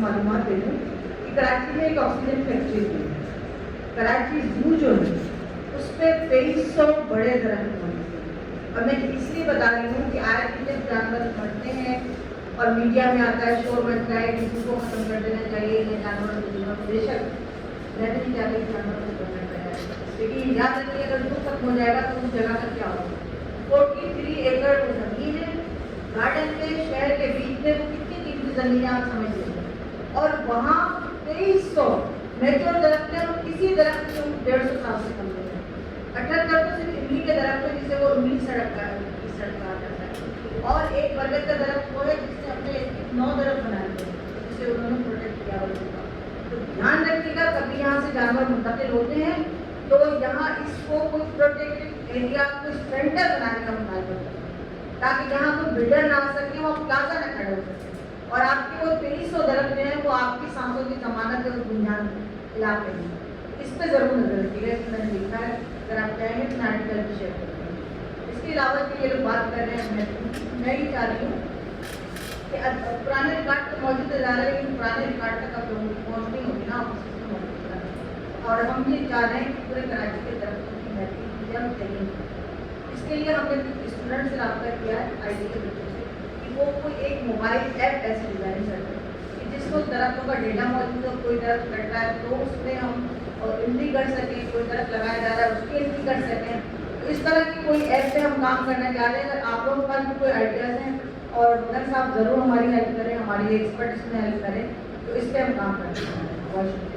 معلومات دے دوں کہ کراچی میں ایک آکسیجن فیکٹری تھی. کراچی زو جو ہے اس پہ 2300 بڑے درخت ہوتے ہیں. اور میں اس لیے بتا رہی ہوں کہ آج بھی جب جانور مرتے ہیں اور میڈیا میں آتا ہے شور بچتا ہے کہ زو کو ختم کر دینا چاہیے یا جانوروں کو جینا. بے شک میں نہیں چاہتی کہ جانوروں کو کرنا چاہیے, لیکن یاد رکھیے اگر زو ختم ہو جائے گا تو اس جگہ کا کیا ہوگا. 43 ایکڑ وہ زمین ہے گارڈن کے شہر کے بیچ میں, وہ کتنی قیمتی زمین آپ سمجھ لیں. اور وہاں 2300 نیچرل درخت ہیں, اور کسی درخت سے 150 سال سے کم نہیں ہے. 78 تو صرف املی کے درخت ہے جسے وہ املی سڑک کہا جاتا ہے, اور ایک برگد کا درخت وہ ہے جس نے اپنے 9 درخت بنائے تھے جسے انہوں نے پروٹیکٹ کیا ہوا. تو دھیان رکھیے گا کبھی یہاں سے جانور منتقل ہوتے ہیں تو یہاں اس کو کوئی پروٹیکٹڈ ایریا کوئی سینٹر بنانے کا مطالبہ کریں تاکہ یہاں کوئی بلڈر نہ آ سکے, وہاں پلازا نہ کھڑے ہو سکے, اور آپ کے وہ 2300 درخت جو ہیں وہ آپ کی سانسوں کی ضمانت ہے اس بنیاد علاقے میں. اس پہ ضرور نظر رکھیے گا, اس میں نے لکھا ہے, اگر آپ چاہیں گے تو میں آرٹیکل بھی شیئر کرتے ہیں. اس کے علاوہ جو یہ لوگ بات کر رہے ہیں, میں یہ چاہ رہی ہوں کہ پرانے ریکارڈ تو موجود ہے جا رہے ہیں, لیکن پرانے ریکارڈ تک اب پہنچ نہیں ہوگی نا آفس میں موجود ہے. اور ہم یہ چاہ رہے ہیں کہ پورے کراچی کے درختوں کی محفوظ جلد چاہیے. اس کے لیے ہم نے اسٹوڈنٹ سے رابطہ کیا ہے آئی ٹی کے بچوں سے کہ وہ کوئی ایک موبائل ایپ ایسے ڈیزائن کر رہے ہیں کہ جس کو درختوں کا ڈیٹا موجود ہو, کوئی درخت کٹ رہا ہے تو اس میں ہم انٹری کر سکیں, کوئی درخت لگایا جا رہا ہے اس کی انٹری کر سکیں. تو اس طرح کی کوئی ایپ پہ ہم کام کرنا چاہ رہے ہیں. اگر آپ لوگوں کے پاس بھی کوئی آئیڈیاز ہیں اور مدن صاحب ضرور ہماری ہیلپ کریں, ہماری ایکسپرٹ اس میں ہیلپ کریں, تو اس پہ ہم کام کرتے ہیں. بہت شکریہ.